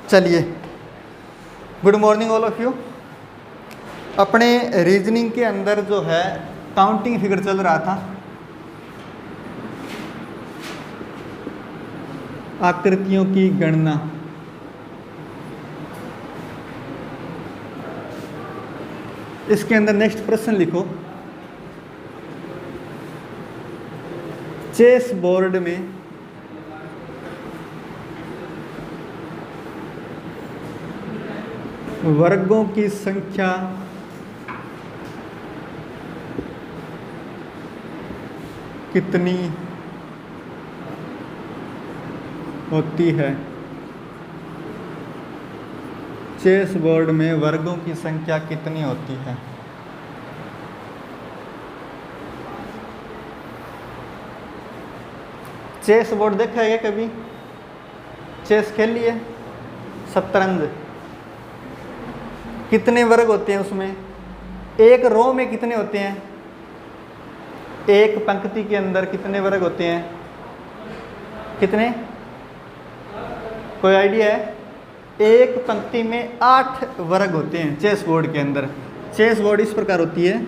चलिए, good morning all of you. अपने reasoning के अंदर जो है काउंटिंग फिगर चल रहा था, आकृतियों की गणना। इसके अंदर नेक्स्ट प्रश्न लिखो, चेस बोर्ड में वर्गों की संख्या कितनी होती है? चेस बोर्ड में वर्गों की संख्या कितनी होती है? चेस बोर्ड देखा है क्या कभी? चेस खेल लिए? शतरंज, कितने वर्ग होते हैं उसमें? एक रो में कितने होते हैं? एक पंक्ति के अंदर कितने वर्ग होते हैं? कितने? कोई आइडिया है? एक पंक्ति में 8 वर्ग होते हैं चेस बोर्ड के अंदर। चेस बोर्ड इस प्रकार होती है,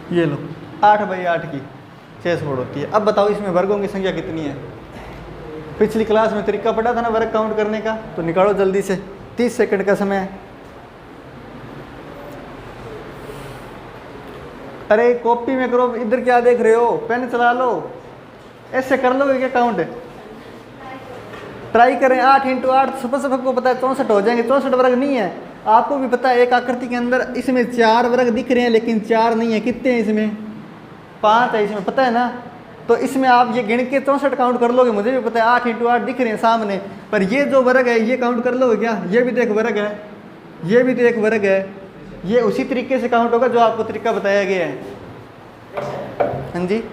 ये लो 8 बाई 8 की चेस बोर्ड होती है। अब बताओ इसमें वर्गों की संख्या कितनी है? पिछली क्लास में तरीका पढ़ा था ना वर्ग काउंट करने का, तो निकालो जल्दी से, 30 सेकंड का समय है। अरे कॉपी में करो, इधर क्या देख रहे हो? पेन चला लो, ऐसे कर लोगे क्या काउंट? ट्राई करें। 8 × 8 सबको पता है 64 हो जाएंगे। 64 वर्ग नहीं है, आपको भी पता है। एक आकृति के अंदर इसमें 4 वर्ग दिख रहे हैं, लेकिन 4 नहीं है। कितने हैं इसमें? 5 है इसमें, पता है ना? तो इसमें आप ये गिन के 64 काउंट कर लोगे, मुझे भी पता है। 8 × 8 दिख रहे हैं सामने, पर ये जो वर्ग है ये काउंट कर लोगे क्या? ये भी तो एक वर्ग है, ये भी तो एक वर्ग है। ये उसी तरीके से काउंट होगा जो आपको तरीका बताया गया है। हाँ जी,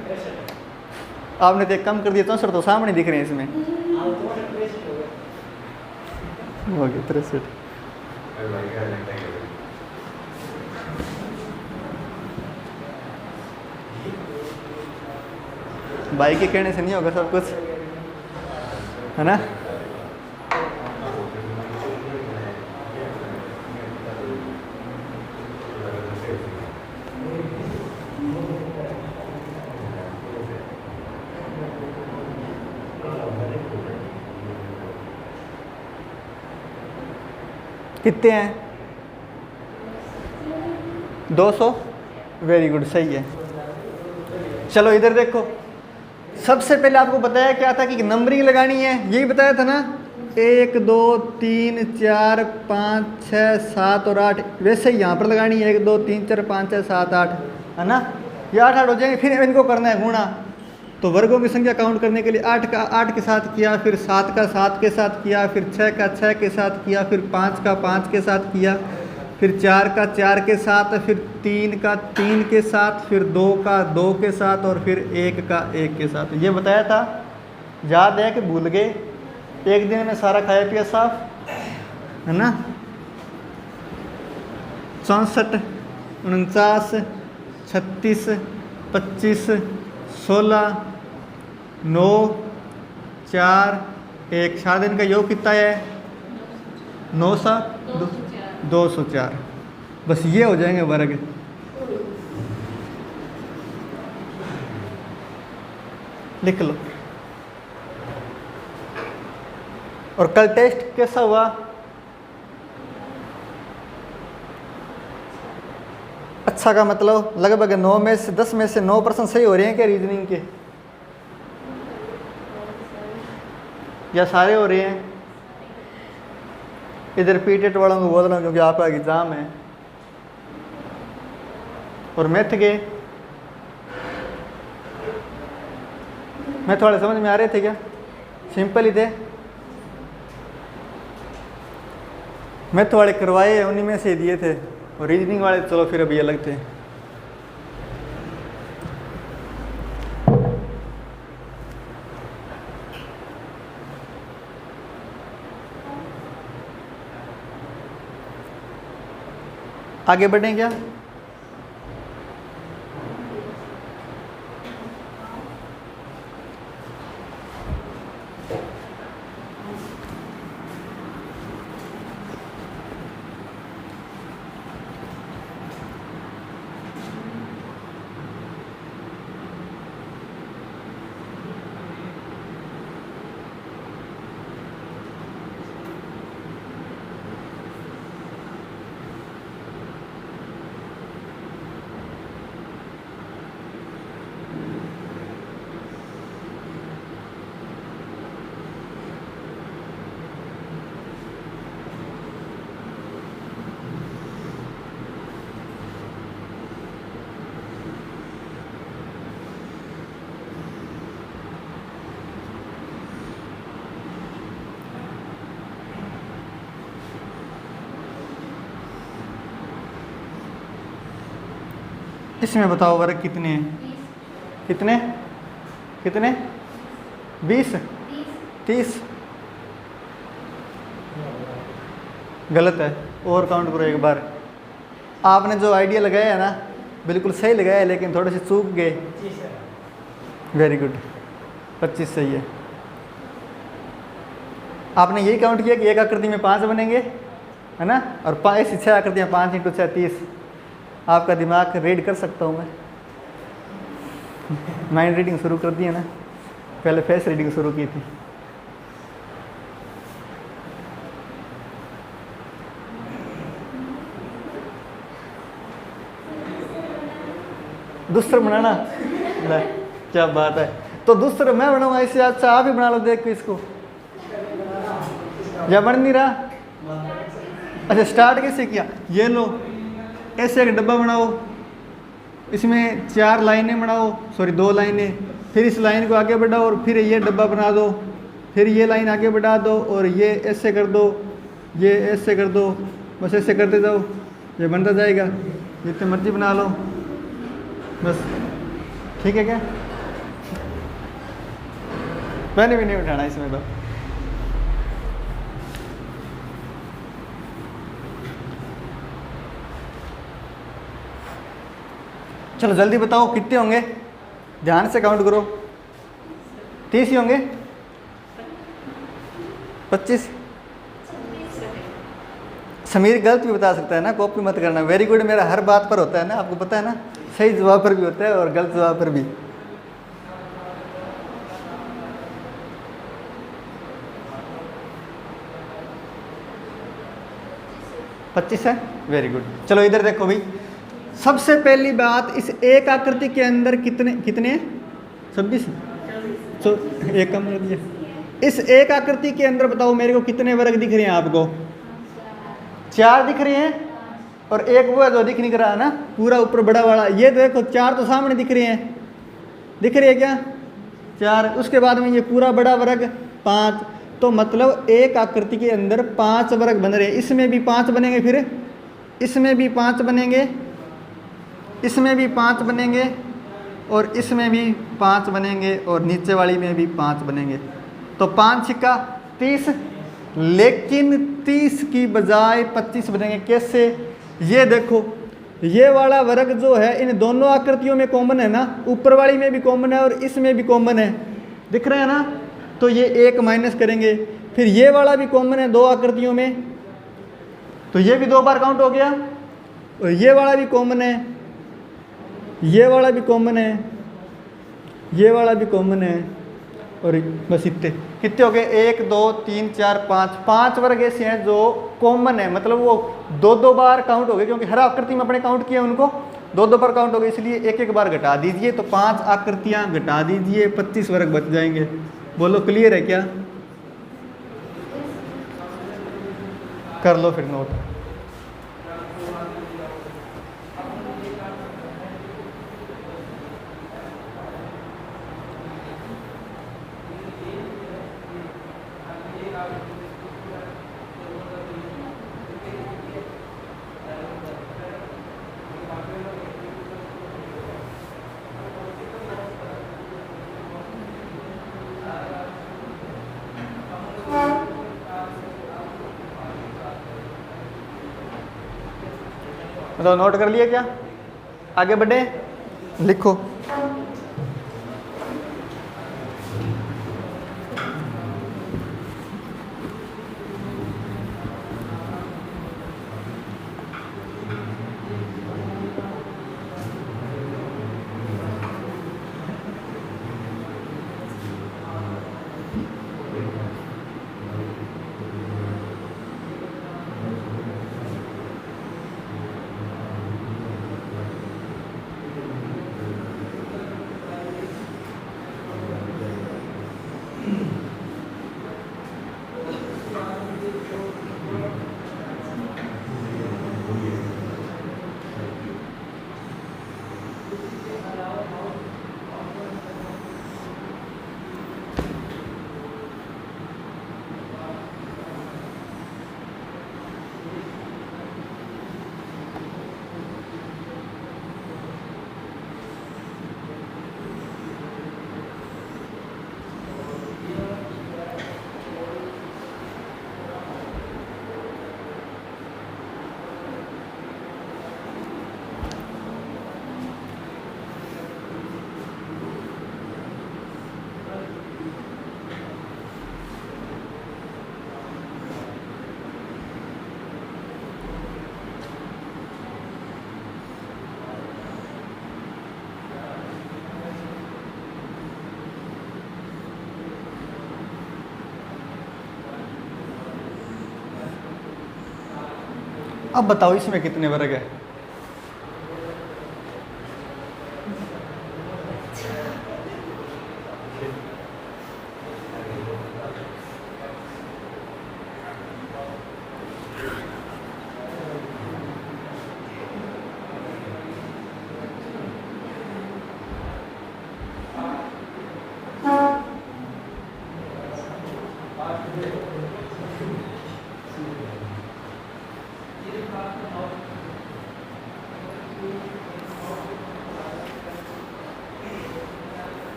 आपने तो कम कर दिया, 64 तो सामने दिख रहे हैं इसमें। हो गया 63। भाई के कहने से नहीं होगा सब कुछ, है ना? कितने हैं? 200। वेरी गुड, सही है। चलो इधर देखो, सबसे पहले आपको बताया क्या था कि नंबरिंग लगानी है, यही बताया था ना? 1 2 3 4 5 6 7 और 8, वैसे ही यहाँ पर लगानी है। 1 2 3 4 5 6 7 8, है ना? ये 8 8 हो जाएंगे। फिर इनको करना है गुणा। तो वर्गों की संख्या काउंट करने के लिए 8 का 8 के साथ किया, फिर 7 का 7 के साथ किया, फिर 6 का 6 के साथ किया, फिर 5 का 5 के साथ किया, फिर 4 का 4 के साथ, फिर 3 का 3 के साथ, फिर 2 का 2 के साथ, और फिर 1 का 1 के साथ। ये बताया था, याद है कि भूल गए? एक दिन में सारा खाया पिया साफ, है ना? 64 49 36 25 16 9 4 1। 4 दिन का योग कितना है? 9 7 204। बस ये हो जाएंगे वर्ग। लिख लो। और कल टेस्ट कैसा हुआ? अच्छा का मतलब लगभग 9 में से 10 में से 9% सही हो रहे हैं क्या रीजनिंग के? या सारे हो रहे हैं? इधर पीटेट वालों को बोल रहा हूँ क्योंकि आपका एग्ज़ाम है। और मैथ के मैथ वाले समझ में आ रहे थे क्या? सिंपल ही थे। मैथ वाले करवाए उन्हीं में से दिए थे, और रीजनिंग वाले चलो फिर अभी अलग थे। आगे बढ़ें क्या? इसमें बताओ वर्ग कितने हैं? कितने कितने? 20 30? गलत है, और काउंट करो एक बार। आपने जो आइडिया लगाया है ना बिल्कुल सही लगाया है, लेकिन थोड़े से चूक गए। वेरी गुड, 25 सही है। आपने यही काउंट किया कि एक आकृति में 5 बनेंगे, है ना, और 6 आकृतियाँ 5 × 6 30। आपका दिमाग रीड कर सकता हूँ मैं। माइंड रीडिंग शुरू कर दी है ना, पहले फेस रीडिंग शुरू की थी। दूसरा बनाना, ले क्या बात है। तो दूसरा मैं बनाऊंगा इससे अच्छा आप ही बना लो, देख के इसको। या बन नहीं रहा? अच्छा स्टार्ट कैसे किया? ये लो, ऐसे एक डब्बा बनाओ, इसमें 4 लाइनें बनाओ, सॉरी 2 लाइनें, फिर इस लाइन को आगे बढ़ाओ और फिर ये डब्बा बना दो, फिर ये लाइन आगे बढ़ा दो और ये ऐसे कर दो, ये ऐसे कर दो, बस ऐसे करते जाओ, ये बनता जाएगा। जितने मर्जी बना लो बस, ठीक है क्या? मैंने भी नहीं उठाना इसमें तो। चलो जल्दी बताओ कितने होंगे, ध्यान से काउंट करो। 30 ही होंगे? 25? समीर गलत भी बता सकता है ना, कॉपी मत करना। वेरी गुड, मेरा हर बात पर होता है ना, आपको पता है ना, सही जवाब पर भी होता है और गलत जवाब पर भी। पच्चीस है, वेरी गुड। चलो इधर देखो भाई, सबसे पहली बात, इस एक आकृति के अंदर कितने हैं? 26। तो एक कम कर दिया। इस एक आकृति के अंदर बताओ मेरे को कितने वर्ग दिख रहे हैं आपको? 4 दिख रहे हैं, और एक वो जो दिख नहीं रहा है ना, पूरा ऊपर बड़ा वाला, ये देखो 4 तो सामने दिख रहे हैं, दिख रही है क्या? 4। उसके बाद में ये पूरा बड़ा वर्ग 5। तो मतलब एक आकृति के अंदर 5 वर्ग बन रहे हैं। इसमें भी 5 बनेंगे, फिर इसमें भी 5 बनेंगे, इसमें भी 5 बनेंगे, और इसमें भी 5 बनेंगे, और नीचे वाली में भी 5 बनेंगे। तो 5 छिक्का 30, लेकिन 30 की बजाय 25 बनेंगे। कैसे? ये देखो, ये वाला वर्ग जो है इन दोनों आकृतियों में कॉमन है ना, ऊपर वाली में भी कॉमन है और इसमें भी कॉमन है, दिख रहे हैं ना। तो ये 1 माइनस करेंगे, फिर ये वाला भी कॉमन है 2 आकृतियों में, तो ये भी 2 बार काउंट हो गया, और ये वाला भी कॉमन है, ये वाला भी कॉमन है, ये वाला भी कॉमन है, और बस इतने कितने हो गए? 1 2 3 4 5 वर्ग ऐसे हैं जो कॉमन है, मतलब वो 2 बार काउंट हो गए, क्योंकि हर आकृति में अपने काउंट किया उनको 2 बार काउंट हो गए, इसलिए 1 बार घटा दीजिए। तो 5 आकृतियां घटा दीजिए, 25 वर्ग बच जाएंगे। बोलो क्लियर है क्या? कर लो फिर नोट। मतलब नोट कर लिया क्या? आगे बढ़े, लिखो। अब बताओ इसमें कितने वर्ग है?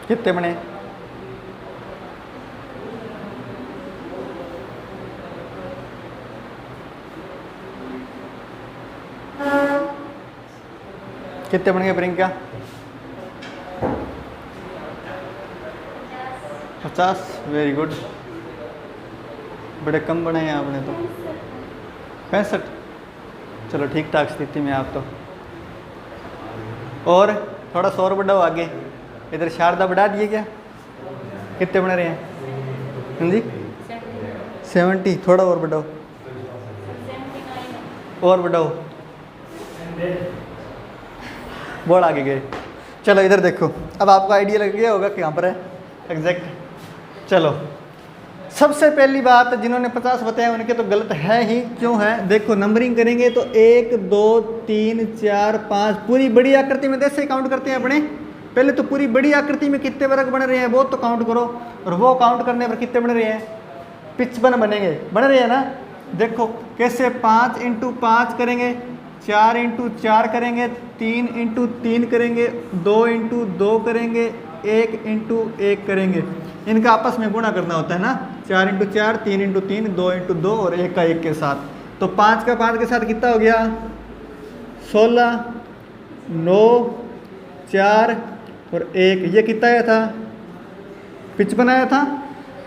कितने बने? कितने बन गए प्रियंका? 50। वेरी गुड, बड़े कम बने हैं आपने तो। 65। चलो ठीक ठाक स्थिति में आप तो। और थोड़ा सा और बढ़ाओ आगे, इधर शारदा बढ़ा दिए क्या? कितने बन रहे हैं? हाँ जी 70। थोड़ा और बढ़ाओ, और बढ़ाओ, बहुत आगे गए। चलो इधर देखो, अब आपको आइडिया लग गया होगा कि यहाँ पर है एग्जैक्ट। चलो सबसे पहली बात, जिन्होंने 50 बताया उनके तो गलत है ही। क्यों है? देखो नंबरिंग करेंगे तो 1 2 3 4 5 पूरी बड़ी आकृति में कैसे काउंट करते हैं अपने? पहले तो पूरी बड़ी आकृति में कितने वर्ग बन रहे हैं वो तो काउंट करो, और वो काउंट करने पर कितने बन रहे हैं? 55 बनेंगे, बन रहे हैं ना। देखो कैसे, 5 × 5 करेंगे, 4 × 4 करेंगे, 3 × 3 करेंगे, 2 × 2 करेंगे, 1 × 1 करेंगे। इनका आपस में गुणा करना होता है ना, 4 × 4, 3 × 3, 2 × 2 और 1 का 1 के साथ। तो 5 का 5 के साथ कितना हो गया? 16, 9, 4 और 1, ये कितना आया था? 55 आया था।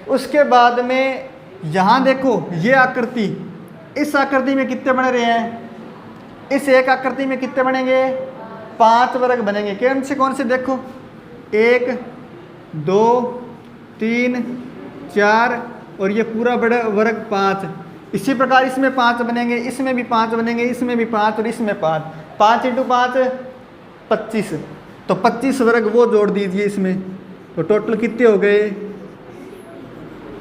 उसके बाद में यहाँ देखो ये आकृति, इस आकृति में कितने बन रहे हैं? इस एक आकृति में कितने बनेंगे? 5 वर्ग बनेंगे। कौन से देखो, 1 2 3 4 और ये पूरा बड़ा वर्ग 5। इसी प्रकार इसमें 5 बनेंगे, इसमें भी 5 बनेंगे, इसमें भी 5 और इसमें 5। 5 × 5 25। तो 25 वर्ग वो जोड़ दीजिए इसमें, तो टोटल कितने हो गए?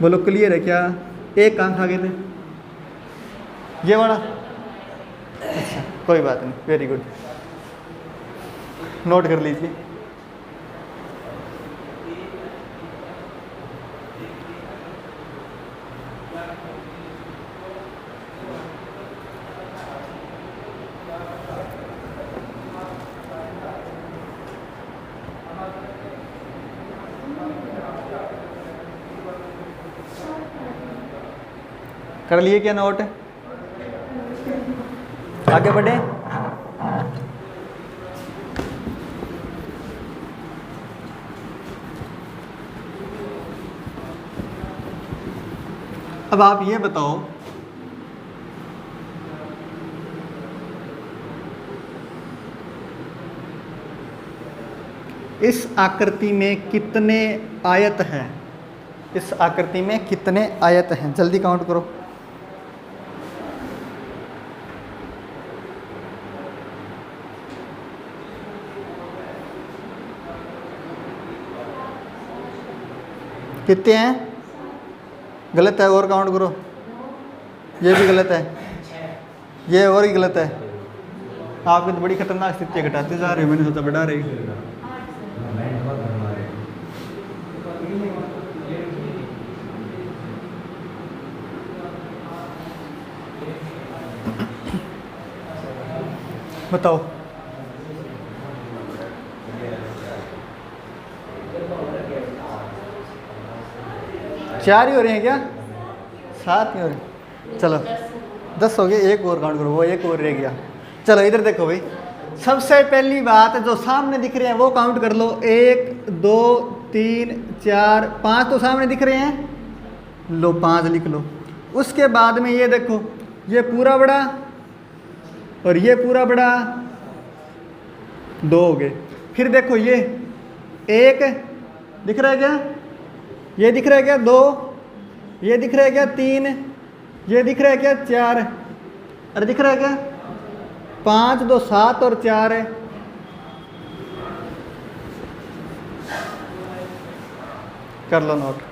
बोलो क्लियर है क्या? एक अंक आगे थे ये वाला। अच्छा कोई बात नहीं, वेरी गुड, नोट कर लीजिए। कर लिए क्या नोट? आगे बढ़े। अब आप ये बताओ, इस आकृति में कितने आयत हैं? इस आकृति में कितने आयत हैं? जल्दी काउंट करो। कितने हैं? गलत है, और काउंट करो। ये भी गलत है, ये और ही गलत है। आपकी तो बड़ी खतरनाक स्थिति घटाते जा रहे हो, मैंने सोचा बढ़ा रही। बताओ, चार ही हो रहे हैं क्या? 7 ही हो रहे हैं। चलो 10 हो गए, एक और काउंट करो, वो एक और रह गया। चलो इधर देखो भाई, सबसे पहली बात जो सामने दिख रहे हैं वो काउंट कर लो। 1 2 3 4 5 तो सामने दिख रहे हैं, लो 5 लिख लो। उसके बाद में ये देखो, ये पूरा बड़ा और ये पूरा बड़ा, 2 हो गए। फिर देखो ये 1 दिख रहा है क्या? ये दिख रहा है क्या? 2, ये दिख रहा है क्या? 3, ये दिख रहा है क्या? 4, अरे दिख रहा है क्या? 5 2 7 और 4 है। कर लो नोट।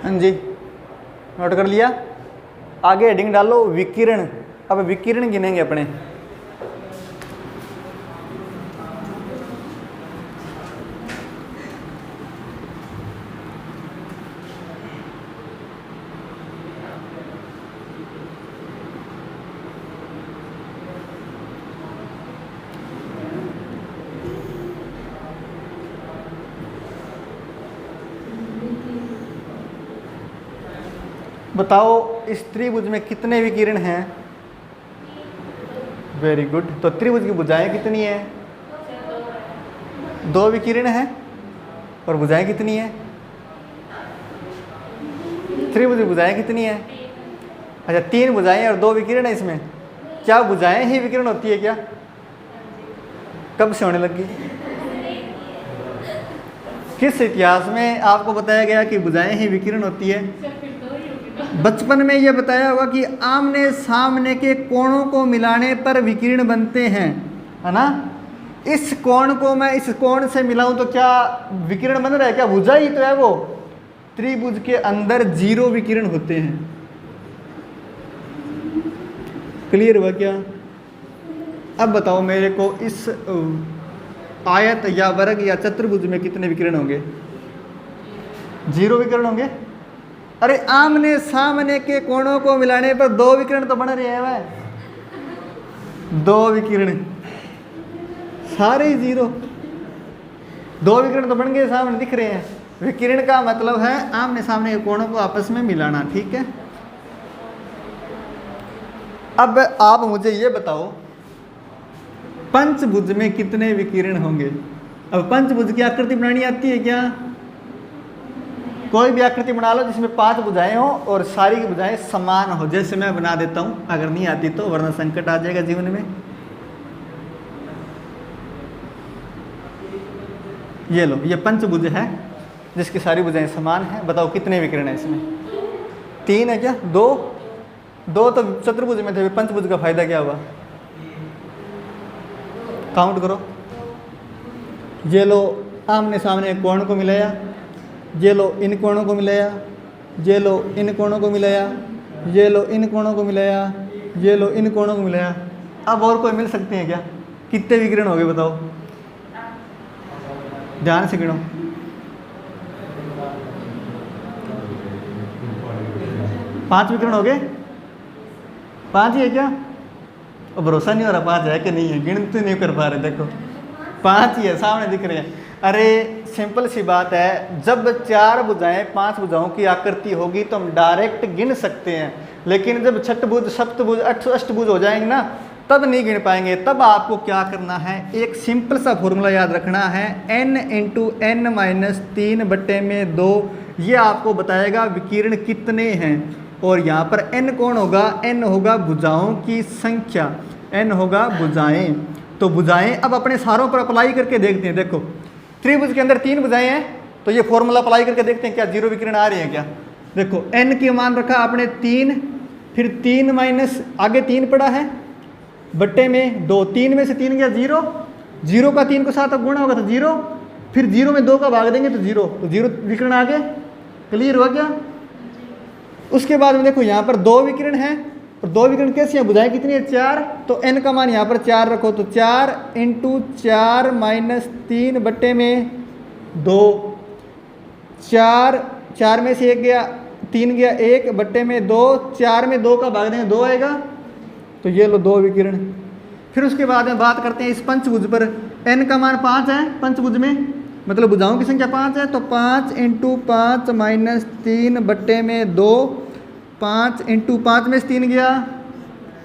हाँ जी, नोट कर लिया। आगे हेडिंग डालो विकिरण। अब विकिरण गिनेंगे अपने। बताओ इस त्रिभुज में कितने विकिरण हैं? Very good. तो त्रिभुज की भुजाएं कितनी है? 2 विकिरण हैं। और भुजाएं कितनी है? त्रिभुज की भुजाएं कितनी है? अच्छा, 3 भुजाएं और 2 विकिरण है इसमें। क्या भुजाएं ही विकिरण होती है क्या? कब से होने लगी? किस इतिहास में आपको बताया गया कि भुजाएं ही विकिरण होती है? बचपन में यह बताया होगा कि आमने सामने के कोणों को मिलाने पर विकिरण बनते हैं, है ना? इस कोण को मैं इस कोण से मिलाऊं तो क्या विकिरण बन रहा है? क्या भुजा ही तो है वो। त्रिभुज के अंदर 0 विकिरण होते हैं। क्लियर हुआ क्या? अब बताओ मेरे को, इस आयत या वर्ग या चतुर्भुज में कितने विकिरण होंगे? 0 विकिरण होंगे। अरे आमने सामने के कोणों को मिलाने पर 2 विकिरण तो बन रहे हैं वह। 2 विकिरण, सारे 0। 2 विकिरण तो बन गए, सामने दिख रहे हैं। विकिरण का मतलब है आमने सामने के कोणों को आपस में मिलाना, ठीक है? अब आप मुझे ये बताओ, पंचभुज में कितने विकिरण होंगे? अब पंचभुज की आकृति बनानी आती है क्या? कोई भी आकृति बना लो जिसमें 5 भुजाएं हो और सारी की भुजाएं समान हो, जैसे मैं बना देता हूं, अगर नहीं आती तो, वरना संकट आ जाएगा जीवन में। ये लो, ये पंचभुज है जिसकी सारी भुजाएं समान है। बताओ कितने विकर्ण है इसमें? 3 है क्या? 2 तो चतुर्भुज में थे, पंचभुज का फायदा क्या हुआ? काउंट करो। ये लो, आमने सामने कोण को मिलाया, ये लो इन कोणों को मिलाया, ये लो इन कोणों को मिलाया, ये लो इन कोणों को मिलाया, ये लो इन कोणों को मिलाया। अब और कोई मिल सकते हैं क्या? कितने विकर्ण हो गए बताओ? ध्यान से गिनो। 5 विकर्ण हो गए? 5 ही है क्या? अब भरोसा नहीं हो रहा 5 है कि नहीं है, गिनती नहीं कर पा रहे। देखो 5 ही है, सामने दिख रहे हैं। अरे सिंपल सी बात है, जब 4 भुजाएं 5 भुजाओं की आकृति होगी तो हम डायरेक्ट गिन सकते हैं, लेकिन जब छठभुज सप्तभुज अष्टभुज हो जाएंगे ना, तब नहीं गिन पाएंगे। तब आपको क्या करना है, एक सिंपल सा फॉर्मूला याद रखना है, n × n-3/2। ये आपको बताएगा विकिरण कितने हैं। और यहाँ पर n कौन होगा? n होगा भुजाओं की संख्या, n होगा भुजाएं। तो भुजाएं अब अपने सारों पर अप्लाई करके देखते हैं। देखो त्रिभुज के अंदर 3 भुजाएं हैं, तो ये फॉर्मूला अप्लाई करके देखते हैं क्या 0 विकिरण आ रहे हैं क्या। देखो n की मान रखा आपने 3, फिर 3 माइनस आगे 3 पड़ा है बट्टे में 2, 3 में से 3 गया 0, 0 का 3 को 7 गुणा होगा तो 0, फिर 0 में 2 का भाग देंगे तो 0, तो 0 विकिरण आ गए। क्लियर हुआ क्या? उसके बाद में देखो यहाँ पर 2 विकिरण हैं, और 2 विकिरण कैसे हैं? भुजाएं कितनी है? 4। तो n का मान यहाँ पर 4 रखो, तो 4 × 4 - 3 बट्टे में 2, 4 में से 1 गया, 3 गया 1 बट्टे में 2, 4 में 2 का भाग देंगे 2 आएगा, तो ये लो 2 विकिरण। फिर उसके बाद में बात करते हैं इस पंचभुज पर। n का मान 5 है पंचभुज में, मतलब भुजाओं की संख्या 5 है, तो 5 × 5 - 3 बट्टे में 2, 5 × 5 में से 3 गया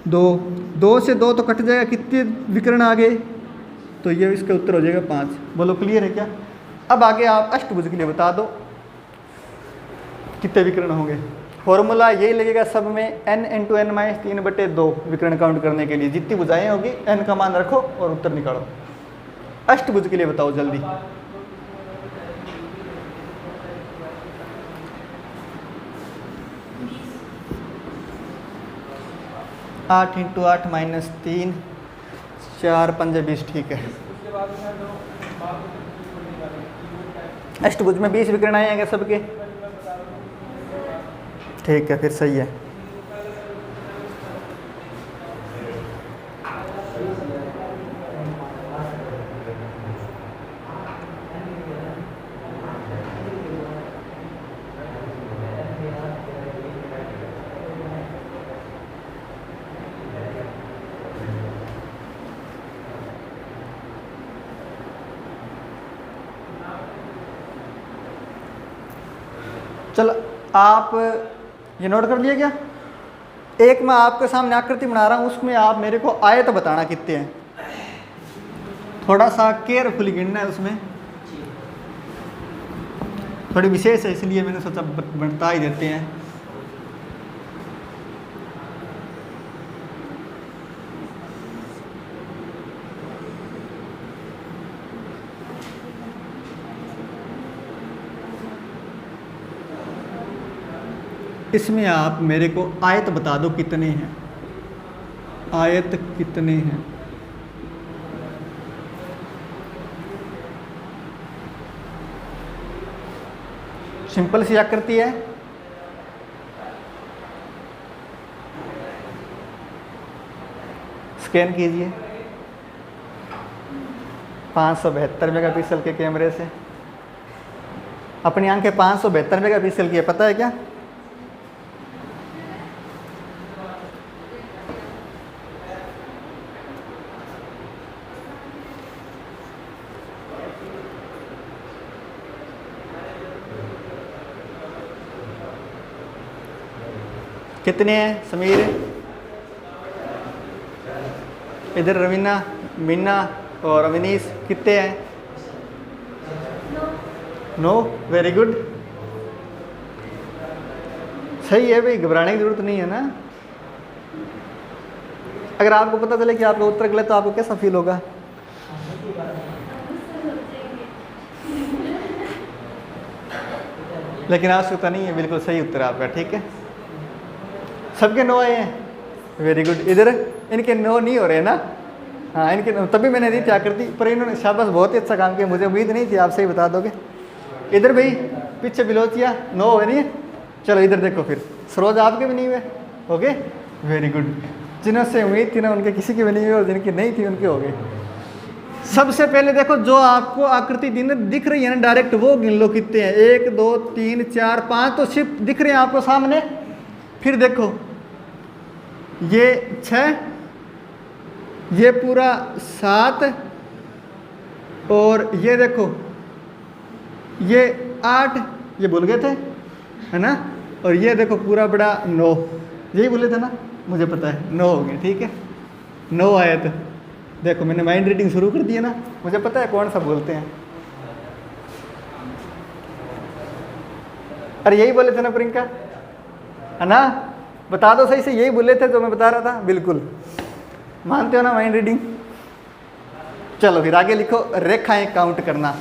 2, 2 से 2 तो कट जाएगा, कितने विकर्ण आ गए? तो ये इसका उत्तर हो जाएगा 5। बोलो क्लियर है क्या? अब आगे आप अष्टभुज के लिए बता दो कितने विकर्ण होंगे। फॉर्मूला यही लगेगा सब में, n × n-3/2 विकर्ण काउंट करने के लिए। जितनी भुजाएं होगी n का मान रखो और उत्तर निकालो। अष्टभुज के लिए बताओ जल्दी। 8 × 8 - 3, 4 × 5 = 20। ठीक है, अष्टभुज में 20 विकर्ण आएंगे सबके। ठीक है, फिर सही है। चलो आप ये नोट कर लिए क्या? एक मैं आपके सामने आकृति बना रहा हूँ, उसमें आप मेरे को आयत बताना कितने हैं। थोड़ा सा केयरफुली गिनना है, उसमें थोड़ी विशेष है, इसलिए मैंने सोचा बता ही देते हैं। इसमें आप मेरे को आयत बता दो कितने हैं, आयत कितने हैं। सिंपल सी आकृति है, स्कैन कीजिए 572 मेगापिक्सल के कैमरे से। अपनी आंखें 572 मेगापिक्सल की है, पता है क्या? कितने हैं समीर? इधर रवीना, मीना और अविनीश कितने हैं? 9। Very good. सही है भाई, घबराने की जरूरत नहीं है ना। अगर आपको पता चले कि आपका उत्तर गलत तो आपको कैसा फील होगा? लेकिन आवश्यकता नहीं है, बिल्कुल सही उत्तर आपका, ठीक है। सबके नो आए हैं, वेरी गुड। इधर इनके नो नहीं हो रहे ना, हाँ इनके तभी मैंने दी थी आकृति, पर इन्होंने शाबाश बहुत ही अच्छा काम किया, मुझे उम्मीद नहीं थी आप सही बता दोगे। इधर भाई पीछे बिलोचिया नो हुए नहीं है। चलो इधर देखो फिर, सरोज आपके भी नहीं हुए, ओके वेरी गुड। जिनसे उम्मीद थी ना उनके किसी की भी नहीं हुई, और जिनकी नहीं थी उनके हो गए। सबसे पहले देखो जो आपको आकृति दिख रही है ना डायरेक्ट, वो गिन लो कितने हैं। 1 2 3 4 5 तो शिप दिख रहे हैं आपको सामने। फिर देखो ये 6, ये पूरा 7, और ये देखो ये 8, ये भूल गए थे है ना, और ये देखो पूरा बड़ा 9, यही बोले थे ना, मुझे पता है 9 हो गए, ठीक है 9 आए थे। देखो मैंने माइंड रीडिंग शुरू कर दी है ना, मुझे पता है कौन सा बोलते हैं। अरे यही बोले थे ना प्रियंका, है ना, बता दो सही से, यही बोले थे जो मैं बता रहा था, बिल्कुल मानते हो ना माइंड रीडिंग। चलो फिर आगे लिखो, रेखाएं काउंट करना।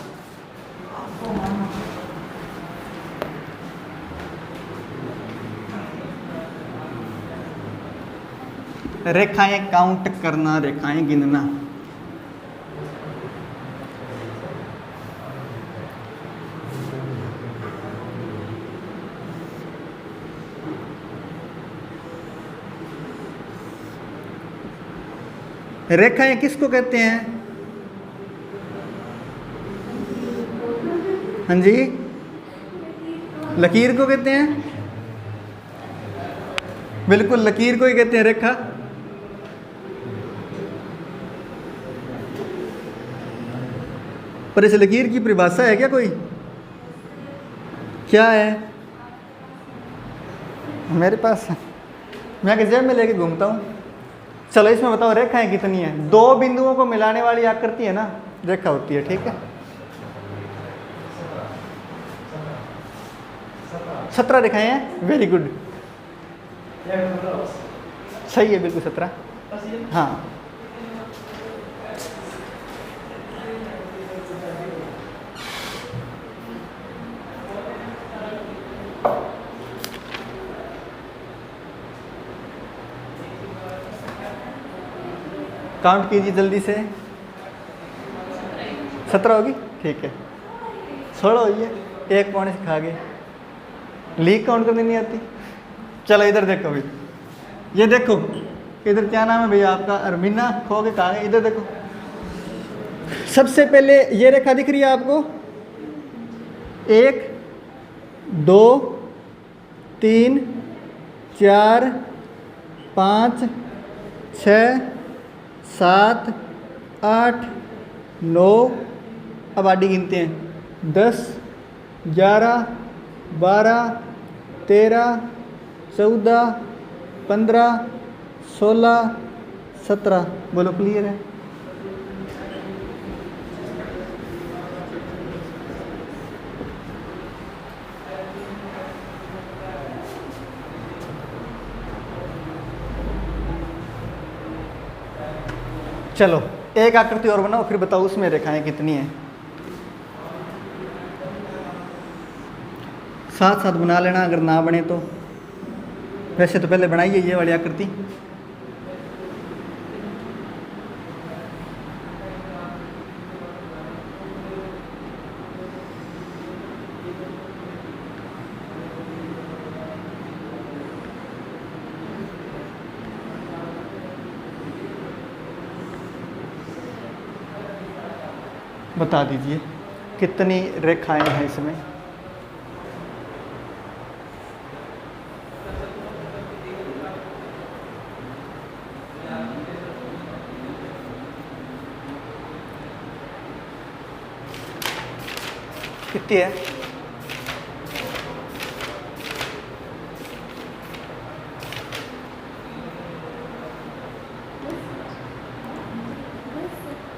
रेखाएं काउंट करना, रेखाएं गिनना। रेखाएं किसको कहते हैं? हाँ जी, लकीर को कहते हैं, बिल्कुल लकीर को ही कहते हैं रेखा। पर इस लकीर की परिभाषा है क्या कोई? क्या है मेरे पास? मैं आगे जेब में लेके घूमता हूँ। चलो इसमें बताओ रेखाएं कितनी है? 2 बिंदुओं को मिलाने वाली आकृति है ना, रेखा होती है, ठीक है। 17 रेखाएं हैं, वेरी गुड, सही है बिल्कुल 17, हाँ। काउंट कीजिए जल्दी से, 17 होगी, ठीक है। 16 हुई है, 1 पॉइंट से खा गए, लीक काउंट करनी नहीं आती। चलो इधर देखो भाई, ये देखो इधर क्या नाम है भैया आपका? अरमीना, खो के कहा गए। इधर देखो, सबसे पहले ये रेखा दिख रही है आपको, 1 2 3 4 5 6 7 8 9, अब आडी गिनते हैं, 10 11 12 13 14 15 16 17। बोलो क्लियर है? चलो एक आकृति और बनाओ, फिर बताओ उसमें रेखाएं कितनी हैं। साथ साथ बना लेना, अगर ना बने तो। वैसे तो पहले बनाइए ये वाली आकृति। बता दीजिए कितनी रेखाएं हैं इसमें? कितनी है?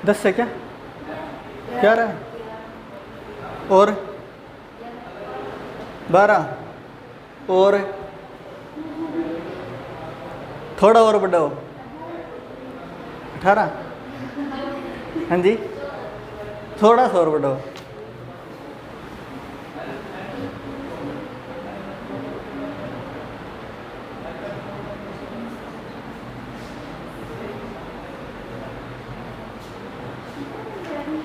दस से क्या क्या रहा है? और 12 और थोड़ा और बढ़ाओ, 18। हाँ जी, थोड़ा सा और बढ़ाओ।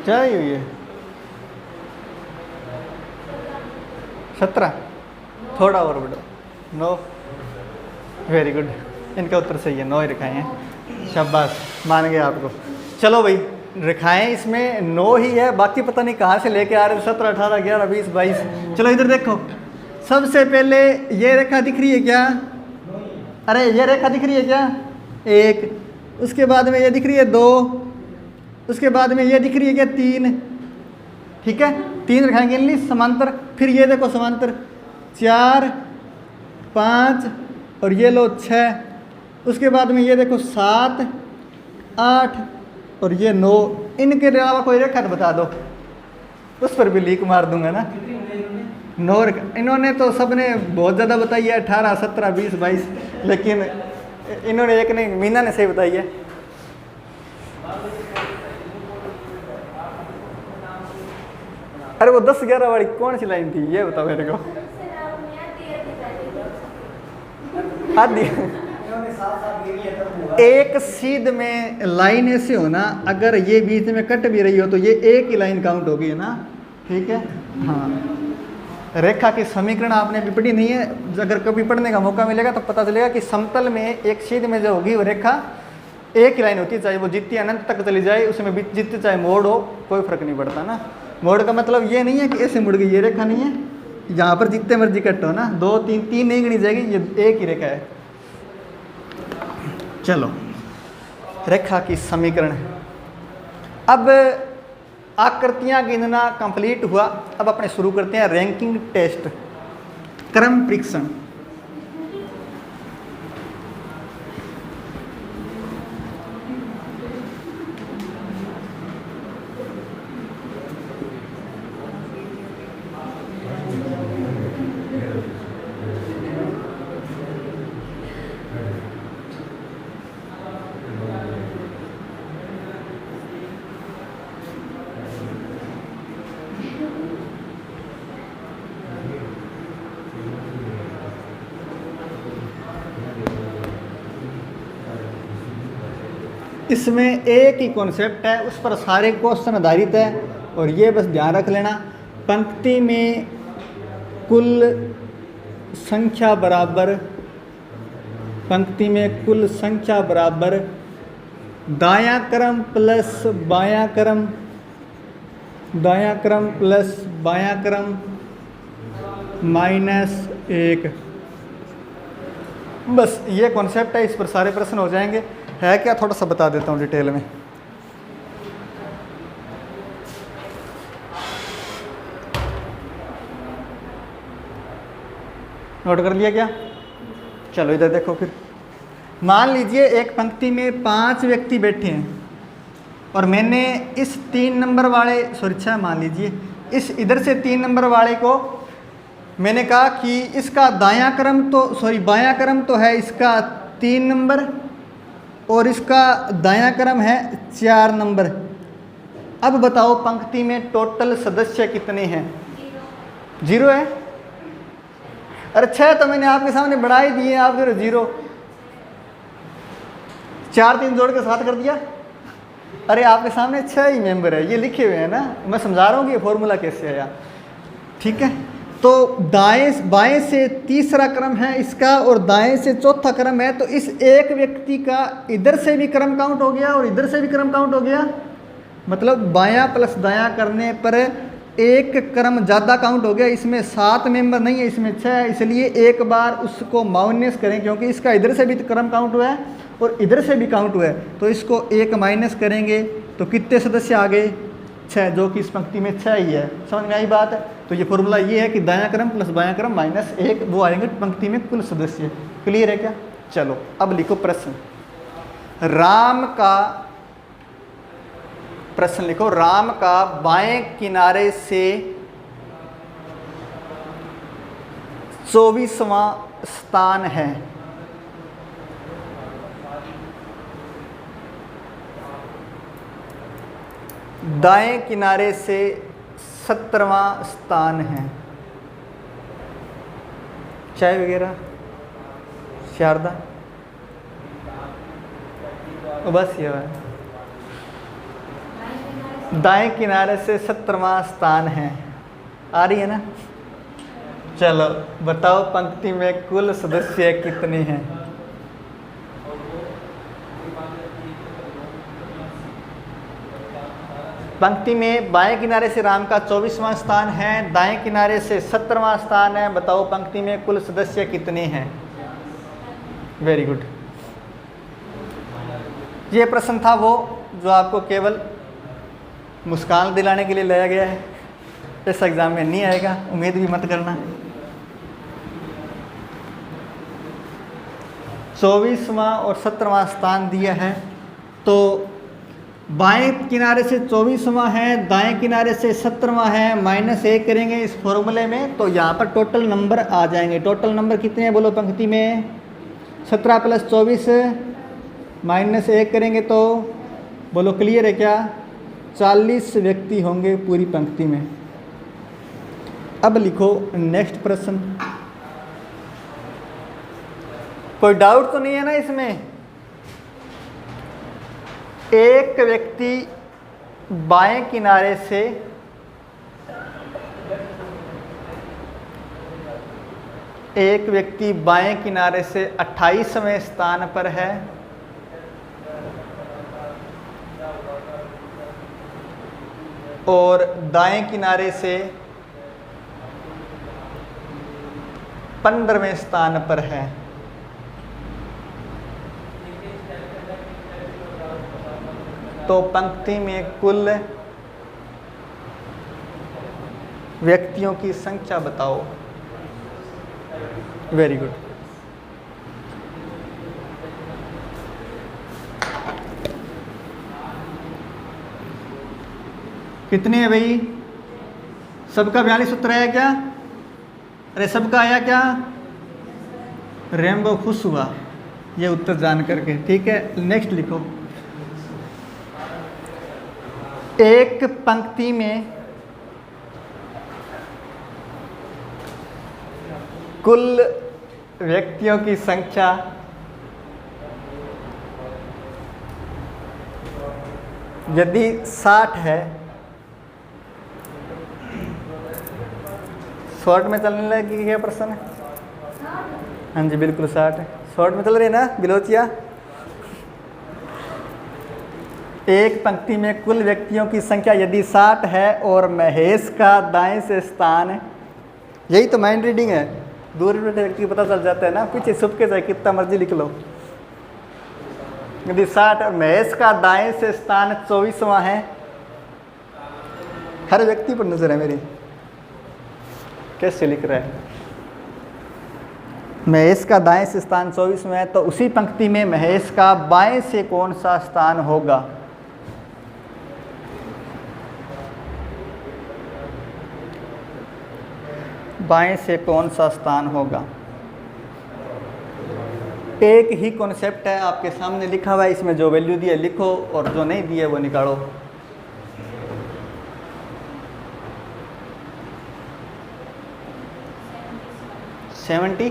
क्या ही हुई है? 17। थोड़ा और बढ़ाओ। 9। वेरी गुड, इनका उत्तर सही है, 9 ही रखाएँ हैं। शाबाश, मान गए आपको। चलो भाई, रेखाएं इसमें 9 ही है, बाकी पता नहीं कहाँ से लेके आ रहे थे, 17, 18, 11, 20, 22। चलो इधर देखो, सबसे पहले ये रेखा दिख रही है क्या? अरे ये रेखा दिख रही है क्या? 1। उसके बाद में ये दिख रही है 2। उसके बाद में ये दिख रही है क्या? 3। ठीक है, 3 रेखाएं गिन ली समांतर। फिर ये देखो समांतर 4, 5 और ये लो 6। उसके बाद में ये देखो 7, 8 और ये 9। इनके अलावा कोई रेखा तो बता दो, उस पर भी लीक मार दूंगा ना। 9 रेखा इन्होंने तो सबने बहुत ज़्यादा बताई है, 18, 17, 20, 22, लेकिन इन्होंने एक नहीं, मीना ने सही बताई है। अरे वो 10, 11 वाली कौन सी लाइन थी, ये बताओ मेरे को। आधी एक सीध में लाइन ऐसे हो ना, अगर ये बीच में कट भी रही हो तो ये एक ही लाइन काउंट होगी, है ना? ठीक है, हाँ। रेखा की समीकरण आपने अभी पढ़ी नहीं है, अगर कभी पढ़ने का मौका मिलेगा तो पता चलेगा कि समतल में एक सीध में जो होगी वो रेखा एक ही लाइन होती है, चाहे वो जितनी अनंत तक चली जाए, उसमें जितने चाहे मोड़ हो, कोई फर्क नहीं पड़ता ना। मोड़ का मतलब ये नहीं है कि ऐसे मुड़ गई, ये रेखा नहीं है, यहाँ पर जितने मर्जी कट हो ना, 2, 3, 3 नहीं गिनी जाएगी, ये एक ही रेखा है। चलो, रेखा की समीकरण। अब आकृतियां गिनना कंप्लीट हुआ, अब अपने शुरू करते हैं रैंकिंग टेस्ट, क्रम परीक्षण। इसमें एक ही कॉन्सेप्ट है, उस पर सारे क्वेश्चन आधारित है, और ये बस ध्यान रख लेना, पंक्ति में कुल संख्या बराबर, पंक्ति में कुल संख्या बराबर दायां क्रम प्लस बायां क्रम, दायां क्रम प्लस बायां क्रम -1। बस ये कॉन्सेप्ट है, इस पर सारे प्रश्न हो जाएंगे। है क्या, थोड़ा सा बता देता हूँ डिटेल में। नोट कर लिया क्या? चलो इधर देखो फिर। मान लीजिए एक पंक्ति में 5 व्यक्ति बैठे हैं, और मैंने इस 3 नंबर वाले, सॉरी मान लीजिए इस इधर से 3 नंबर वाले को मैंने कहा कि इसका दायां क्रम तो, सॉरी बायां क्रम तो है इसका 3 नंबर, और इसका दायां क्रम है 4 नंबर। अब बताओ पंक्ति में टोटल सदस्य कितने हैं? 0 है। अरे 6 तो मैंने आपके सामने बढ़ा ही दिए, आप 0, 4 3 जोड़ के 7 कर दिया। अरे आपके सामने 6 ही मेंबर है, ये लिखे हुए हैं ना, मैं समझा रहा हूँ कि ये फॉर्मूला कैसे आया। ठीक है, तो दाएं बाएं से तीसरा क्रम है इसका, और दाएं से चौथा क्रम है, तो इस एक व्यक्ति का इधर से भी क्रम काउंट हो गया और इधर से भी क्रम काउंट हो गया, मतलब बायां प्लस दायां करने पर एक क्रम ज़्यादा काउंट हो गया। इसमें 7 मेंबर नहीं है, इसमें 6 है, इसलिए एक बार उसको माइनस करें, क्योंकि इसका इधर से भी क्रम काउंट हुआ है और इधर से भी काउंट हुआ है, तो इसको 1 माइनस करेंगे तो कितने सदस्य आ गए? 6, जो कि इस पंक्ति में 6 ही है। समझ में आई बात है? तो ये फॉर्मूला ये है कि दायां क्रम प्लस बायां क्रम -1, वो आएंगे पंक्ति में कुल सदस्य। क्लियर है क्या? चलो अब लिखो प्रश्न। राम का, प्रश्न लिखो, राम का बाएं किनारे से 24वां स्थान है। दाएं किनारे से 17वां स्थान है। चाय वगैरह शारदा, बस ये है, दाएं किनारे से 17वां स्थान है। आ रही है ना? चलो बताओ पंक्ति में कुल सदस्य कितने हैं? पंक्ति में बाएं किनारे से राम का 24वां स्थान है, दाएं किनारे से 17वां स्थान है। बताओ पंक्ति में कुल सदस्य कितने हैं? Very good. ये प्रश्न था वो जो आपको केवल मुस्कान दिलाने के लिए लाया गया है। इस एग्जाम में नहीं आएगा, उम्मीद भी मत करना। 24वां और 17वां स्थान दिया है, तो बाएं किनारे से 24वां है, दाएं किनारे से 17वां है, -1 करेंगे इस फॉर्मूले में तो यहाँ पर टोटल नंबर आ जाएंगे। टोटल नंबर कितने हैं बोलो पंक्ति में? 17 + 24 -1 करेंगे तो बोलो क्लियर है क्या? 40 व्यक्ति होंगे पूरी पंक्ति में। अब लिखो नेक्स्ट प्रश्न। कोई डाउट तो नहीं है ना इसमें? एक व्यक्ति बाएं किनारे से एक व्यक्ति बाएं किनारे से 28वें स्थान पर है और दाएं किनारे से 15वें स्थान पर है। तो पंक्ति में कुल व्यक्तियों की संख्या बताओ। Very good. कितने हैं भाई? सबका 42 उत्तर आया क्या? अरे सबका आया क्या? रेम्बो खुश हुआ ये उत्तर जान करके। ठीक है, नेक्स्ट लिखो। एक पंक्ति में कुल व्यक्तियों की संख्या यदि 60 है, शॉर्ट में चलने लगी क्या प्रश्न है? हाँ जी बिल्कुल 60 है। शॉर्ट में चल रही है ना बिलोचिया? एक पंक्ति में कुल व्यक्तियों की संख्या यदि 60 है और महेश का दाएं से स्थान है, यही तो माइंड रीडिंग है। दूर बैठे व्यक्ति को पता चल जाता है ना, पीछे छुप के चाहे कितना मर्जी लिख लो। यदि 60 और महेश का दाएं से स्थान 24वां है, हर व्यक्ति पर नजर है मेरी कैसे लिख रहा है। महेश का दाएं से स्थान 24वां है, तो उसी पंक्ति में महेश का बाएं से कौन सा स्थान होगा? बाएं से कौन सा स्थान होगा? एक ही कॉन्सेप्ट है, आपके सामने लिखा हुआ है। इसमें जो वैल्यू दी है लिखो और जो नहीं दी है वो निकालो। सेवेंटी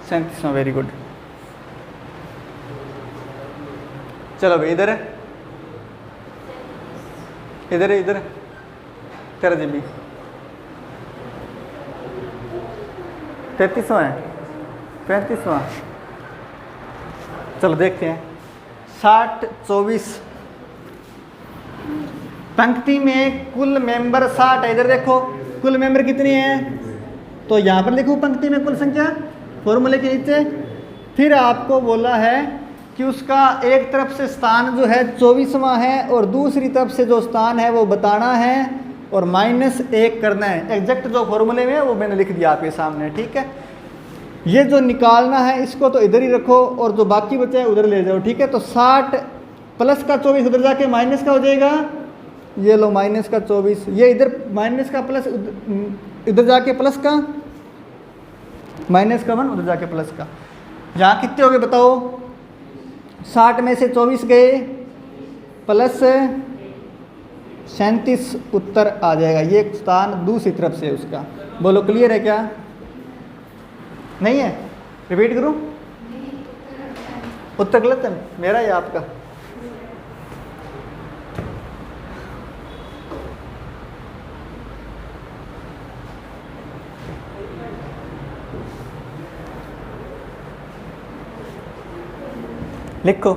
37वां, वेरी गुड। चलो भाई इधर इधर इधर तेरा जीबी 33वां है, 35वां। चलो देखते हैं। 60 24 पंक्ति में कुल मेंबर 60 है। इधर देखो कुल मेंबर कितने हैं, तो यहाँ पर लिखो पंक्ति में कुल संख्या फॉर्मूले के नीचे। फिर आपको बोला है कि उसका एक तरफ से स्थान जो है 24वां है और दूसरी तरफ से जो स्थान है वो बताना है और -1 करना है। एग्जैक्ट जो फॉर्मूले में है वो मैंने लिख दिया आपके सामने। ठीक है, ये जो निकालना है इसको तो इधर ही रखो और जो बाकी बचा है उधर ले जाओ। ठीक है, तो 60 प्लस का 24 उधर जाके माइनस का हो जाएगा। ये लो माइनस का 24, ये इधर माइनस का प्लस इधर जाके प्लस का, माइनस का 1 उधर जाके प्लस का। यहाँ कितने हो गए बताओ? 60 में से 24 गए, प्लस 37 उत्तर आ जाएगा। ये स्थान दूसरी तरफ से उसका। बोलो क्लियर है क्या? नहीं है? रिपीट करूं? उत्तर गलत है मेरा या आपका? लिखो।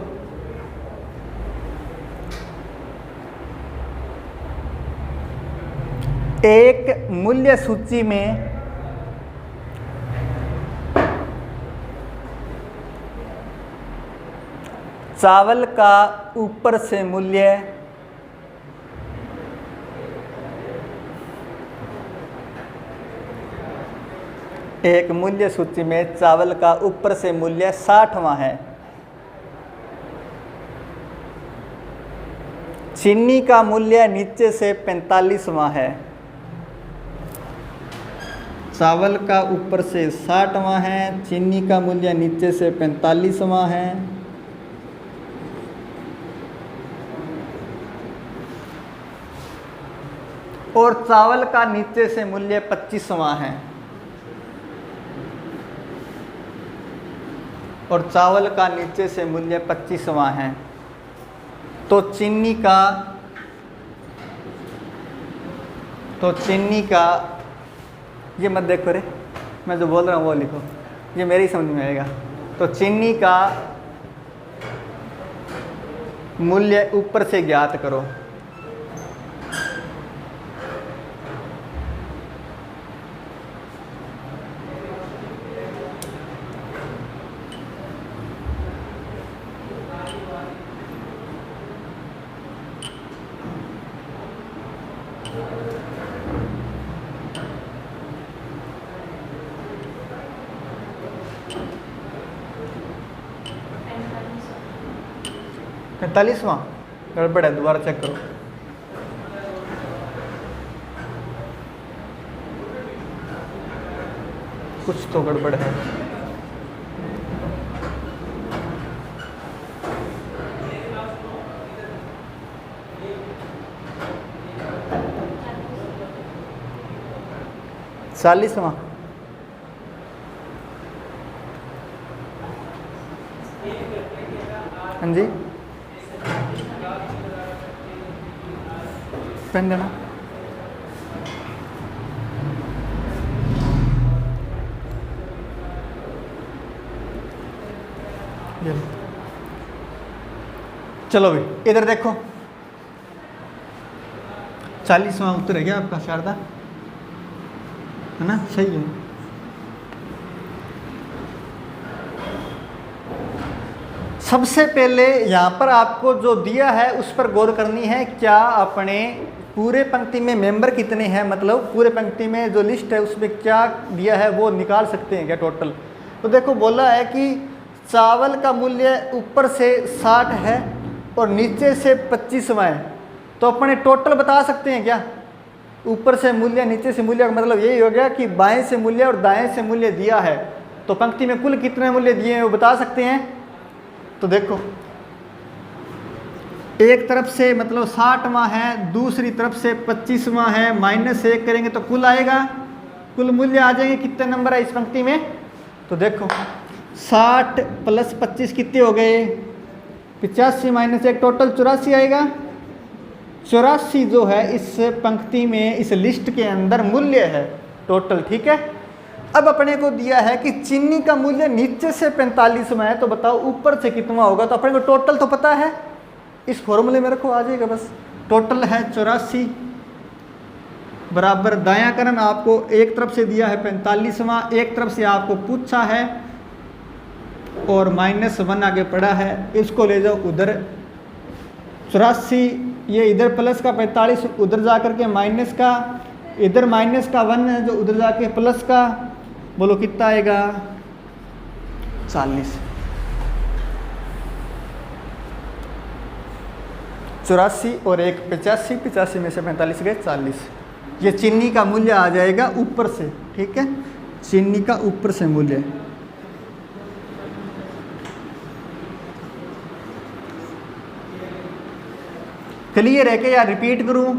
एक मूल्य सूची में चावल का ऊपर से मूल्य एक मूल्य सूची में चावल का ऊपर से मूल्य 60वां है। चीनी का मूल्य नीचे से 45वां है। चावल का ऊपर से 60वां है, चीनी का मूल्य नीचे से 45वां है। और चावल का नीचे से मूल्य 25वां है। और चावल का नीचे से मूल्य 25वां है। तो चीनी का ये मत देखो रे, मैं जो बोल रहा हूँ वो लिखो, ये मेरी समझ में आएगा। तो चीनी का मूल्य ऊपर से ज्ञात करो। पैंतालीसवां गड़बड़ है, दोबारा चेक करो। कुछ तो गड़बड़ है। चालीसवां हाँ जी, पेन देना। चलो भाई इधर देखो, 40वां उत्तर है क्या आपका शारदा? है ना? सही है। सबसे पहले यहाँ पर आपको जो दिया है उस पर गौर करनी है। क्या अपने पूरे पंक्ति में मेंबर कितने हैं, मतलब पूरे पंक्ति में जो लिस्ट है उसमें क्या दिया है वो निकाल सकते हैं क्या टोटल? तो देखो बोला है कि चावल का मूल्य ऊपर से 60 है और नीचे से 25वां है। तो अपने टोटल बता सकते हैं क्या? ऊपर से मूल्य नीचे से मूल्य का मतलब यही हो गया कि बाएं से मूल्य और दाएं से मूल्य दिया है, तो पंक्ति में कुल कितने मूल्य दिए हैं वो बता सकते हैं। तो देखो एक तरफ से मतलब 60वां है, दूसरी तरफ से 25वां है, -1 करेंगे तो कुल आएगा, कुल मूल्य आ जाएंगे। कितने नंबर है इस पंक्ति में? तो देखो 60 + 25 कितने हो गए? 85 - 1 टोटल 84 आएगा। 84 जो है इस पंक्ति में इस लिस्ट के अंदर मूल्य है टोटल। ठीक है, अब अपने को दिया है कि चीनी का मूल्य नीचे से 45वां है, तो बताओ ऊपर से कितना होगा? तो अपने को टोटल तो पता है, इस फॉर्मूले में रखो आ जाएगा बस। टोटल है 84 बराबर दायां करण आपको एक तरफ से दिया है 45वां, एक तरफ से आपको पूछा है और -1 आगे पड़ा है, इसको ले जाओ उधर। 84 ये इधर प्लस का 45 उधर जा करके माइनस का, इधर -1 है जो उधर जाके प्लस का। बोलो कितना आएगा? 40। 84 और 1 85, 85 में से 45 गए 40। ये चीनी का मूल्य आ जाएगा ऊपर से। ठीक है, चीनी का ऊपर से मूल्य। क्लियर है क्या, या रिपीट करूं?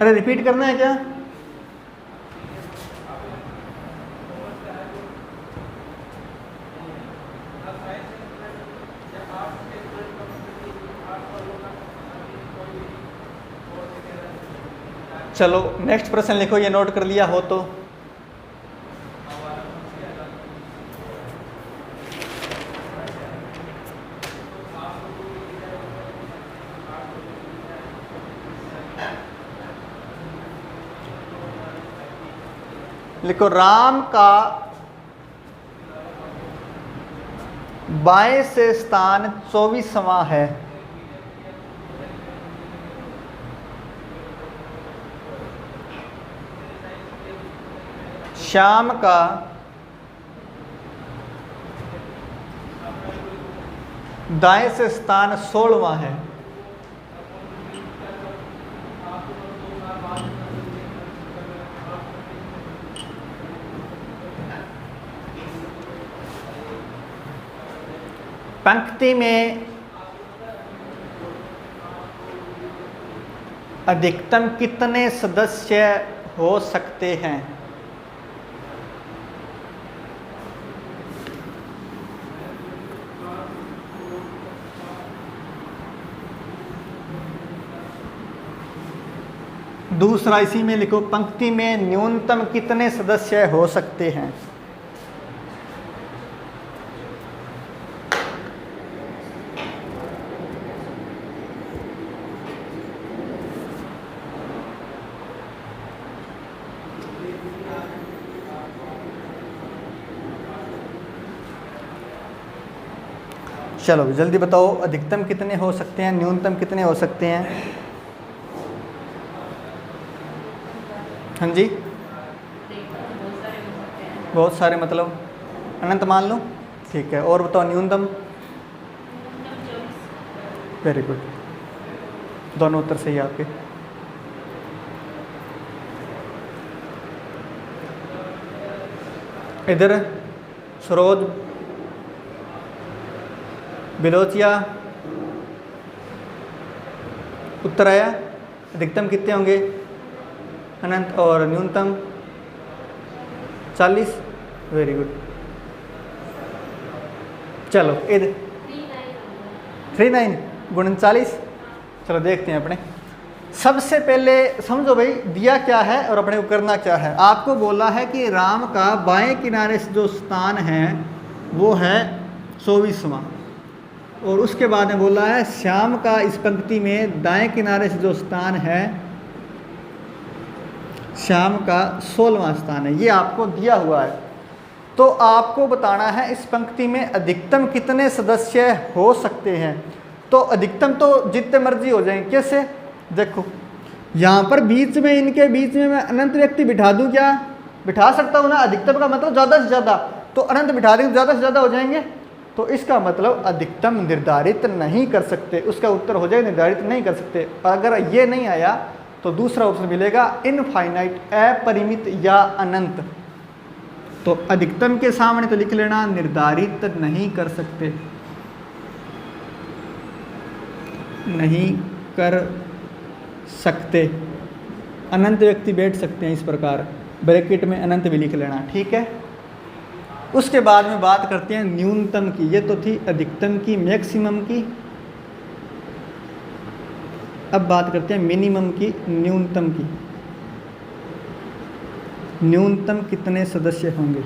अरे रिपीट करना है क्या? चलो नेक्स्ट प्रश्न लिखो, ये नोट कर लिया हो तो। लिखो, राम का बाएं से स्थान 24वां है। श्याम का दाएं से स्थान 16वां है। पंक्ति में अधिकतम कितने सदस्य हो सकते हैं? दूसरा इसी में लिखो, पंक्ति में न्यूनतम कितने सदस्य हो सकते हैं? चलो जल्दी बताओ, अधिकतम कितने हो सकते हैं, न्यूनतम कितने हो सकते हैं? हाँ जी, बहुत सारे मतलब अनंत मान लो, ठीक है। और बताओ न्यूनतम? वेरी गुड, दोनों उत्तर सही है आपके। इधर सरोज बिलोचिया उत्तर आया, अधिकतम कितने होंगे अनंत, और न्यूनतम 40। Very good. चलो इधर 39 गुणन 40। चलो देखते हैं अपने। सबसे पहले समझो भाई दिया क्या है और अपने को करना क्या है। आपको बोला है कि राम का बाएं किनारे से जो स्थान है वो है 24वां, और उसके बाद में बोला है श्याम का इस पंक्ति में दाएं किनारे से जो स्थान है श्याम का 16वां स्थान है। ये आपको दिया हुआ है, तो आपको बताना है इस पंक्ति में अधिकतम कितने सदस्य हो सकते हैं। तो अधिकतम तो जितने मर्जी हो जाएं। कैसे? देखो यहाँ पर बीच में, इनके बीच में मैं अनंत व्यक्ति बिठा दूं क्या? बिठा सकता हूँ ना। अधिकतम का मतलब ज़्यादा से ज़्यादा, तो अनंत बिठा देंगे ज़्यादा से ज़्यादा हो जाएंगे। तो इसका मतलब अधिकतम निर्धारित नहीं कर सकते। उसका उत्तर हो जाए निर्धारित नहीं कर सकते। अगर ये नहीं आया तो दूसरा ऑप्शन मिलेगा इनफाइनाइट, अपरिमित या अनंत। तो अधिकतम के सामने तो लिख लेना निर्धारित नहीं कर सकते, नहीं कर सकते। अनंत व्यक्ति बैठ सकते हैं इस प्रकार, ब्रैकेट में अनंत भी लिख लेना, ठीक है। उसके बाद में बात करते हैं न्यूनतम की। ये तो थी अधिकतम की, मैक्सिमम की। अब बात करते हैं मिनिमम की, न्यूनतम की। न्यूनतम कितने सदस्य होंगे?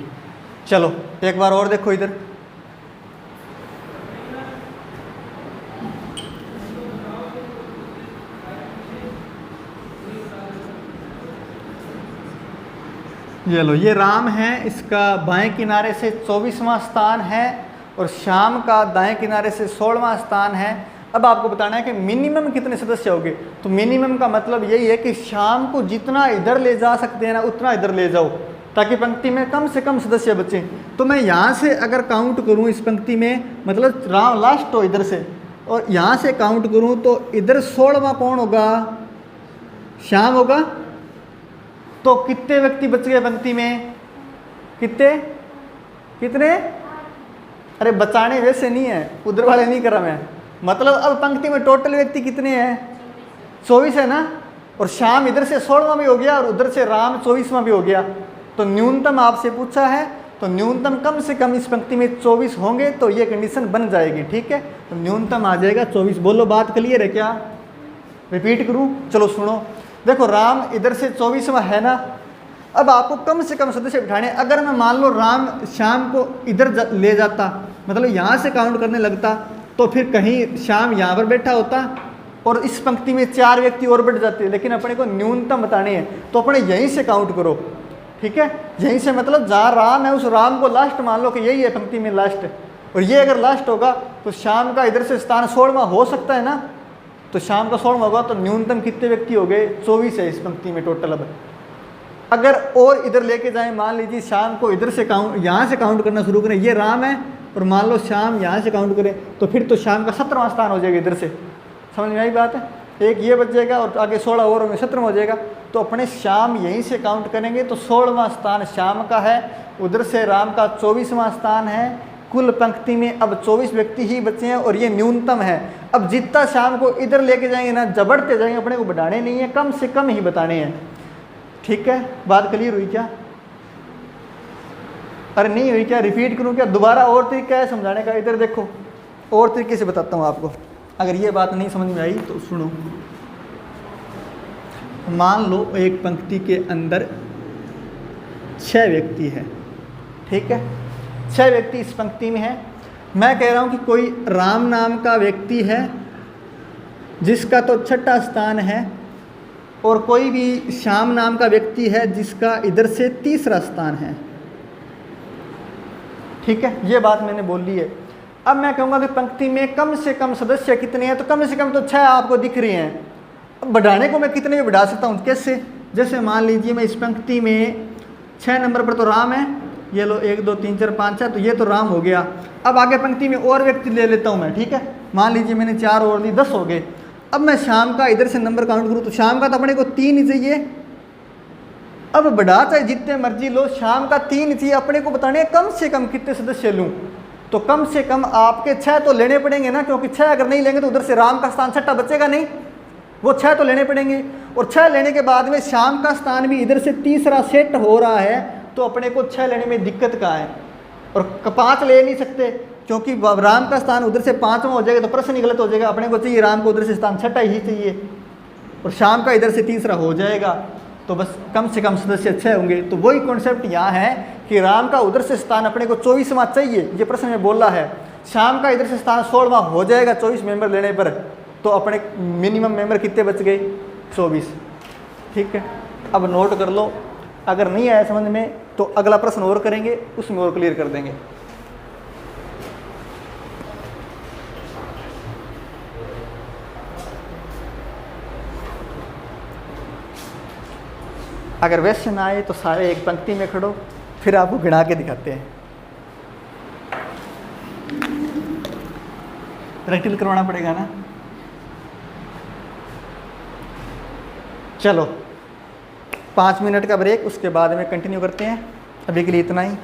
चलो एक बार और देखो इधर। ये लो, ये राम है, इसका बाएं किनारे से 24वां स्थान है और श्याम का दाएं किनारे से 16वां स्थान है। अब आपको बताना है कि मिनिमम कितने सदस्य होंगे। तो मिनिमम का मतलब यही है कि शाम को जितना इधर ले जा सकते हैं ना उतना इधर ले जाओ, ताकि पंक्ति में कम से कम सदस्य बचें। तो मैं यहाँ से अगर काउंट करूँ इस पंक्ति में, मतलब राम लास्ट हो इधर से, और यहाँ से काउंट करूँ तो इधर 16वां कौन होगा? श्याम होगा। तो कितने व्यक्ति बच गए पंक्ति में? कितने? अरे बचाने वैसे नहीं है, उधर वाले नहीं करा मैं। मतलब अब पंक्ति में टोटल व्यक्ति कितने हैं? 24 है ना, और श्याम इधर से 16वां भी हो गया और उधर से राम 24वां भी हो गया। तो न्यूनतम आपसे पूछा है, तो न्यूनतम कम से कम इस पंक्ति में 24 होंगे तो ये कंडीशन बन जाएगी। ठीक है, तो न्यूनतम आ जाएगा 24। बोलो बात क्लियर है क्या? रिपीट करूं? चलो सुनो, देखो राम इधर से 24वां है ना, अब आपको कम से कम सदस्य बिठाने। अगर मैं मान लो राम श्याम को इधर ले जाता, मतलब यहाँ से काउंट करने लगता, तो फिर कहीं श्याम यहाँ पर बैठा होता और इस पंक्ति में 4 व्यक्ति और बैठ जाते, लेकिन अपने को न्यूनतम बताने हैं तो अपने यहीं से काउंट करो। ठीक है, यहीं से मतलब जहाँ राम है उस राम को लास्ट मान लो कि यही है पंक्ति में लास्ट, और ये अगर लास्ट होगा तो श्याम का इधर से स्थान 16वां हो सकता है ना, तो श्याम का 16वां होगा, तो न्यूनतम कितने व्यक्ति हो गए? 24 है इस पंक्ति में टोटल। अब अगर और इधर लेके जाएं, मान लीजिए श्याम को इधर से काउंट, यहाँ से काउंट करना शुरू करें, ये राम है और मान लो श्याम यहाँ से काउंट करें, तो फिर तो श्याम का 17वां स्थान हो जाएगा इधर से। समझ में आई बात है? एक ये बच जाएगा और आगे 16 और 17वां हो जाएगा, तो अपने श्याम यहीं से काउंट करेंगे तो 16वां स्थान श्याम का है, उधर से राम का 24वां स्थान है। कुल पंक्ति में अब 24 व्यक्ति ही बचे हैं और ये न्यूनतम है। अब जितना श्याम को इधर लेके जाएंगे ना, जबड़ते जाएंगे, अपने को बढ़ाने नहीं है, कम से कम ही बताने हैं। ठीक है, बात क्लियर हुई क्या? अरे नहीं हुई क्या? रिपीट करूं क्या? दोबारा और तरीका है समझाने का, इधर देखो और तरीके से बताता हूं आपको। अगर ये बात नहीं समझ में आई तो सुनो। मान लो एक पंक्ति के अंदर 6 व्यक्ति है। ठीक है, 6 व्यक्ति इस पंक्ति में है। मैं कह रहा हूं कि कोई राम नाम का व्यक्ति है जिसका तो 6ठा स्थान है, और कोई भी श्याम नाम का व्यक्ति है जिसका इधर से 3रा स्थान है। ठीक है, ये बात मैंने बोल ली है। अब मैं कहूँगा कि पंक्ति में कम से कम सदस्य कितने हैं, तो कम से कम तो 6 आपको दिख रही हैं। अब बढ़ाने को मैं कितने भी बढ़ा सकता हूँ, कैसे? जैसे मान लीजिए मैं इस पंक्ति में 6 नंबर पर तो राम है, ये लो 1 2 3 4 5 6, तो ये तो राम हो गया। अब आगे पंक्ति में और व्यक्ति ले लेता हूँ मैं। ठीक है, मान लीजिए मैंने 4 और ली, 10 हो गए। अब मैं श्याम का इधर से नंबर काउंट करूँ तो श्याम का तो अपने को 3 ही चाहिए। अब बढ़ा चाहे जितने मर्जी लो, श्याम का 3 ही चाहिए। अपने को बताने कम से कम कितने सदस्य लूँ, तो कम से कम आपके 6 तो लेने पड़ेंगे ना, क्योंकि 6 अगर नहीं लेंगे तो उधर से राम का स्थान 6ठा बचेगा नहीं, वो 6 तो लेने पड़ेंगे। और 6 लेने के बाद में श्याम का स्थान भी इधर से 3रा सेट हो रहा है, तो अपने को 6 लेने में दिक्कत कहाँ है? और 5 ले नहीं सकते, क्योंकि राम का स्थान उधर से 5वां हो जाएगा तो प्रश्न ही गलत हो जाएगा। अपने को चाहिए राम को उधर से स्थान 6ठा ही चाहिए, और श्याम का इधर से 3रा हो जाएगा, तो बस कम से कम सदस्य 6 होंगे। तो वही कॉन्सेप्ट यहाँ है कि राम का उधर से स्थान अपने को 24वां चाहिए, ये प्रश्न में बोला है। श्याम का इधर से स्थान 16वां हो जाएगा 24 मेंबर लेने पर, तो अपने मिनिमम मेंबर कितने बच गए? 24। ठीक है, अब नोट कर लो। अगर नहीं आया समझ में तो अगला प्रश्न और करेंगे, उसमें और क्लियर कर देंगे। अगर वैसे ना आए तो सारे एक पंक्ति में खड़ो, फिर आपको गिना के दिखाते हैं। प्रैक्टिकल करवाना पड़ेगा ना। चलो 5 मिनट का ब्रेक, उसके बाद में कंटिन्यू करते हैं। अभी के लिए इतना ही।